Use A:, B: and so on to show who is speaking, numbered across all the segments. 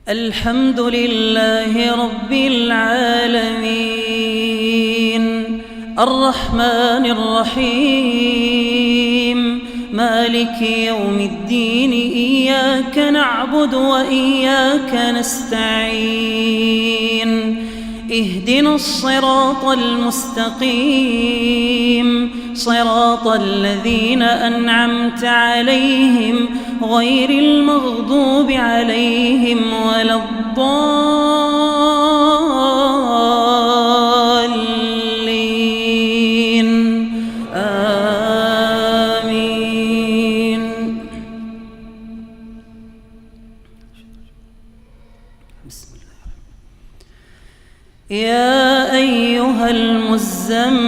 A: الحمد لله رب العالمين الرحمن الرحيم مالك يوم الدين إياك نعبد وإياك نستعين اهدنا الصراط المستقيم صراط الذين أنعمت عليهم غير المغضوب عليهم ولا الضالين آمين. بسم الله. يا أيها المزمل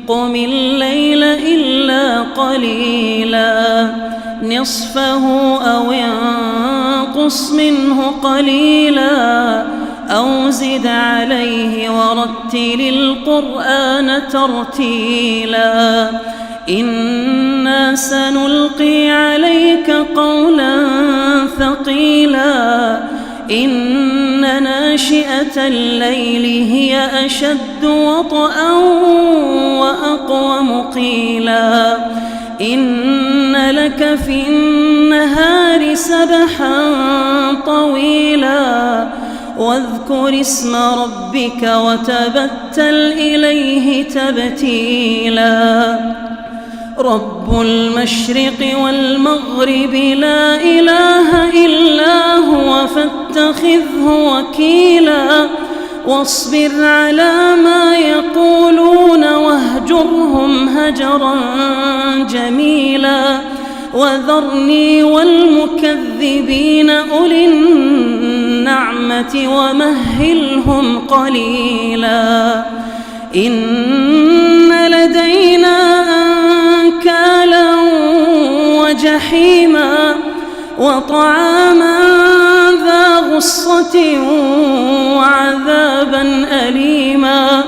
A: قم الليل إلا قليلا نصفه أو انقص منه قليلا أو زد عليه ورتل القرآن ترتيلا إنا سنلقي عليك قولا ثقيلا إن ناشئة الليل هي أشد وطئا وأقوم قيلا إن لك في النهار سبحا طويلا واذكر اسم ربك وتبتل إليه تبتيلا رب المشرق والمغرب لا إله إلا هو فاتخذه وكيلا واصبر على ما يقولون واهجرهم هجرا جميلا وذرني والمكذبين أولي النعمة ومهلهم قليلا إن لدينا أنكالا وجحيما وطعاما ذا غصة وعذابا أليما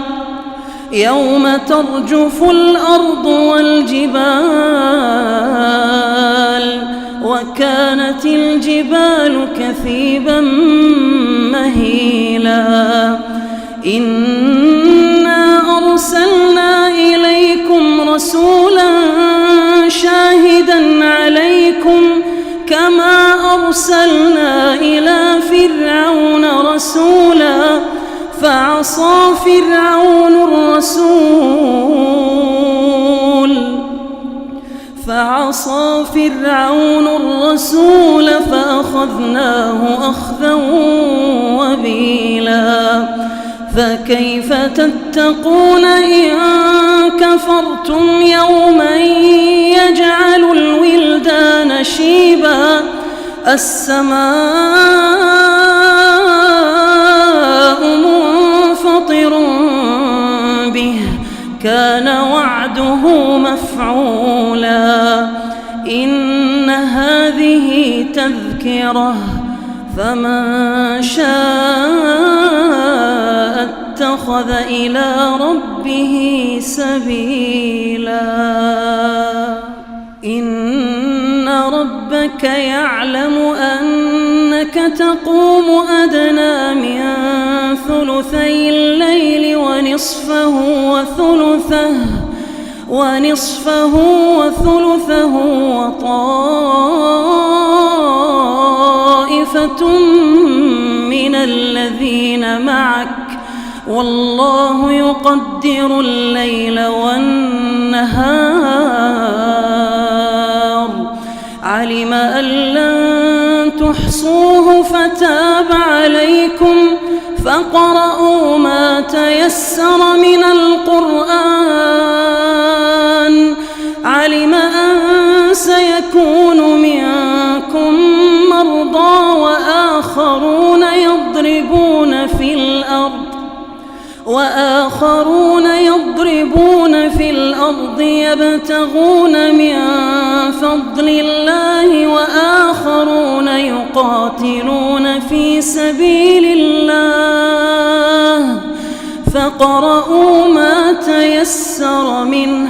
A: يوم ترجف الأرض والجبال وكانت الجبال كثيبا مهيلا إنا أرسلنا إليكم رسولا شاهدا عليكم كما أرسلنا إلى فرعون رسولا فعصى فرعون الرسول فأخذناه أخذا وبيلا فكيف تتقون إن كفرتم يوما يجعل الولدان شيبا السماء منفطر به كان وعده مفعولا إن هذه تذكرة فمن شاء اتخذ إلى ربه سبيلا إن ربك يعلم أنك تقوم أدنى من ثلثي الليل ونصفه وثلثه وطائفة من الذين معك والله يقدر الليل والنهار علم أن لن تحصوه فتاب عليكم فاقرؤوا ما تيسر من القرآن علم أن سيكون منكم مرضى وآخرون يضربون في الأرض يبتغون من فضل الله وآخرون يقاتلون في سبيل الله فاقرؤوا ما تيسر منه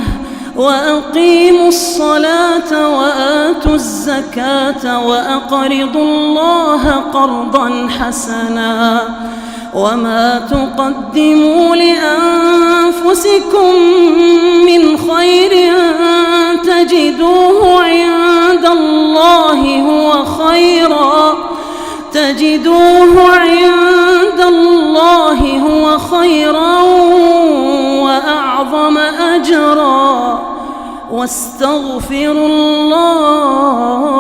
A: وأقيموا الصلاة وآتوا الزكاة وأقرضوا الله قرضا حسنا وما تقدموا لأنفسكم من خير تجدوه عند الله هو خيرا وأعظم أجرا واستغفروا الله